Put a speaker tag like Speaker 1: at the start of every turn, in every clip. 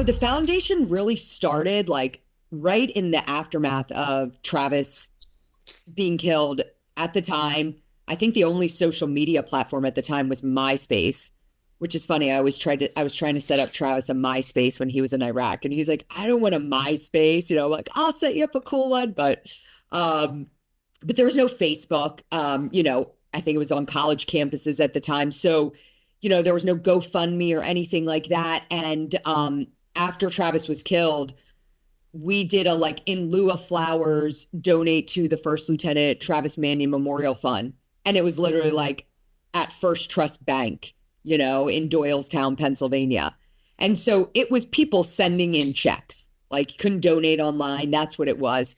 Speaker 1: So the foundation really started like right in the aftermath of Travis being killed. At the time, I think the only social media platform at the time was MySpace, which is funny. I was trying to set up Travis a MySpace when he was in Iraq, and he's like, I don't want a MySpace, like I'll set you up a cool one, um, but there was no Facebook. I think it was on college campuses at the time. So, there was no GoFundMe or anything like that. And after Travis was killed, we did a like in lieu of flowers, donate to the First Lieutenant Travis Manion Memorial Fund. And it was literally like at First Trust Bank, in Doylestown, Pennsylvania. And so it was people sending in checks, like you couldn't donate online. That's what it was.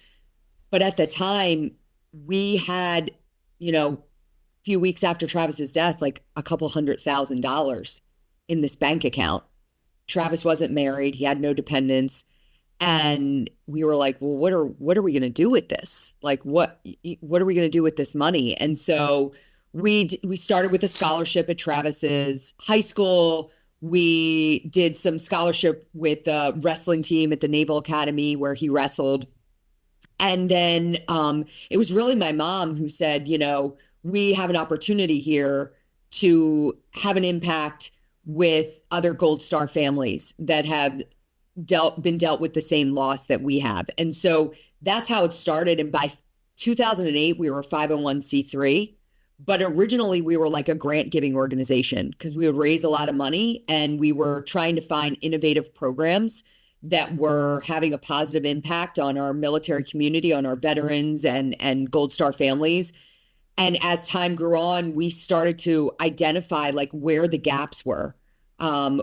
Speaker 1: But at the time, we had, a few weeks after Travis's death, like a couple $100,000 in this bank account. Travis wasn't married. He had no dependents. And we were like, well, what are we going to do with this? Like, what are we going to do with this money? And so we started with a scholarship at Travis's high school. We did some scholarship with the wrestling team at the Naval Academy where he wrestled. And then it was really my mom who said, we have an opportunity here to have an impact with other Gold Star families that have been dealt with the same loss that we have. And so that's how it started. And by 2008, we were a 501c3, but originally we were like a grant giving organization because we would raise a lot of money and we were trying to find innovative programs that were having a positive impact on our military community, on our veterans and Gold Star families. And as time grew on, we started to identify like where the gaps were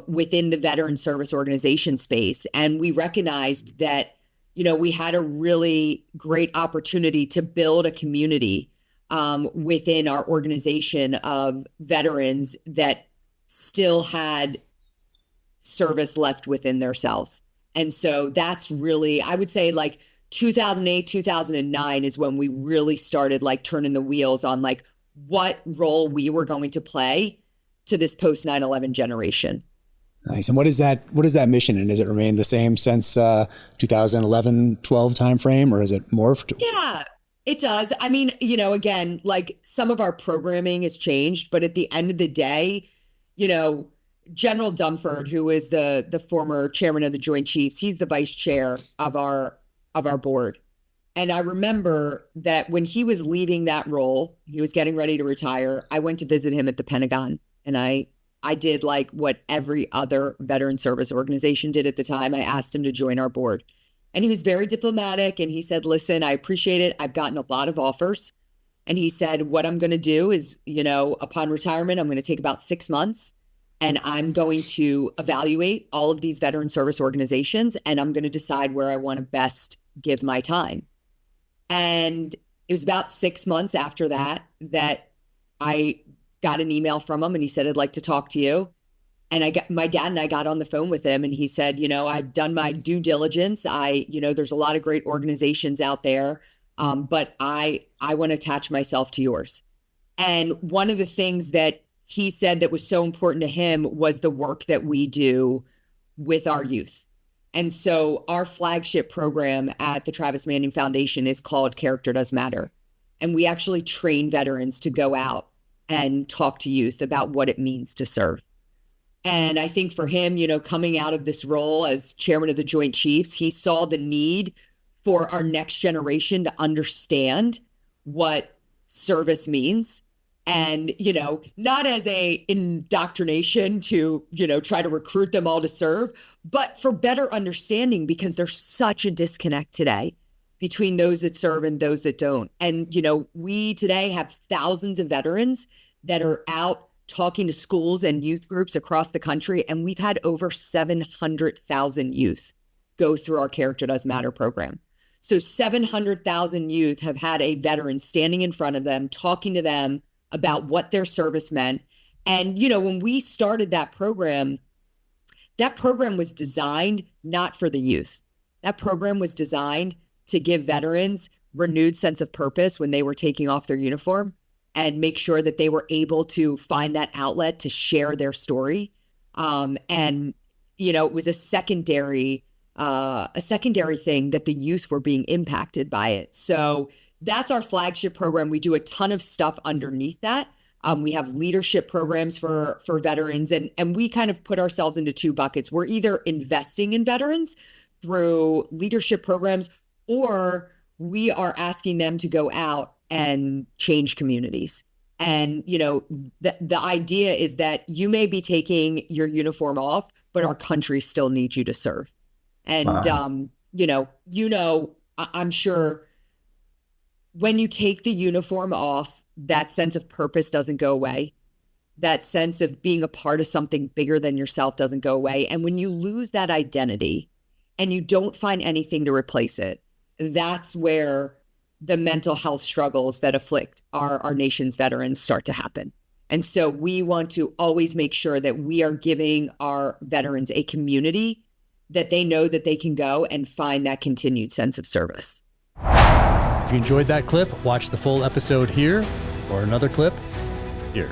Speaker 1: within the veteran service organization space. And we recognized that, we had a really great opportunity to build a community within our organization of veterans that still had service left within themselves. And so that's really, I would say like 2008, 2009 is when we really started like turning the wheels on like what role we were going to play to this post 9/11 generation.
Speaker 2: Nice. And what is that mission? And has it remained the same since 2011, 12 timeframe, or has it morphed?
Speaker 1: Yeah, it does. I mean, again, like some of our programming has changed, but at the end of the day, you know, General Dunford, who is the former chairman of the Joint Chiefs, he's the vice chair of our board. And I remember that when he was leaving that role, he was getting ready to retire. I went to visit him at the Pentagon, and I did like what every other veteran service organization did at the time. I asked him to join our board. And he was very diplomatic, and he said, listen, I appreciate it. I've gotten a lot of offers. And he said, what I'm going to do is, upon retirement, I'm going to take about 6 months and I'm going to evaluate all of these veteran service organizations, and I'm going to decide where I want to best give my time. And it was about 6 months after that I got an email from him, and he said, I'd like to talk to you. And my dad and I got on the phone with him, and he said, I've done my due diligence. There's a lot of great organizations out there, but I want to attach myself to yours. And one of the things that he said that was so important to him was the work that we do with our youth. And so our flagship program at the Travis Manion Foundation is called Character Does Matter. And we actually train veterans to go out and talk to youth about what it means to serve. And I think for him, coming out of this role as chairman of the Joint Chiefs, he saw the need for our next generation to understand what service means. And, not as a indoctrination to, try to recruit them all to serve, but for better understanding, because there's such a disconnect today between those that serve and those that don't. And, we today have thousands of veterans that are out talking to schools and youth groups across the country. And we've had over 700,000 youth go through our Character Does Matter program. So 700,000 youth have had a veteran standing in front of them, talking to them about what their service meant. And, when we started that program was designed not for the youth. That program was designed to give veterans renewed sense of purpose when they were taking off their uniform and make sure that they were able to find that outlet to share their story. And, it was a secondary thing that the youth were being impacted by it. So that's our flagship program. We do a ton of stuff underneath that. We have leadership programs for veterans, and we kind of put ourselves into two buckets. We're either investing in veterans through leadership programs, or we are asking them to go out and change communities. And, the idea is that you may be taking your uniform off, but our country still needs you to serve. And, I'm sure when you take the uniform off, that sense of purpose doesn't go away. That sense of being a part of something bigger than yourself doesn't go away. And when you lose that identity and you don't find anything to replace it, that's where the mental health struggles that afflict our nation's veterans start to happen. And so we want to always make sure that we are giving our veterans a community that they know that they can go and find that continued sense of service.
Speaker 3: If you enjoyed that clip, watch the full episode here or another clip here.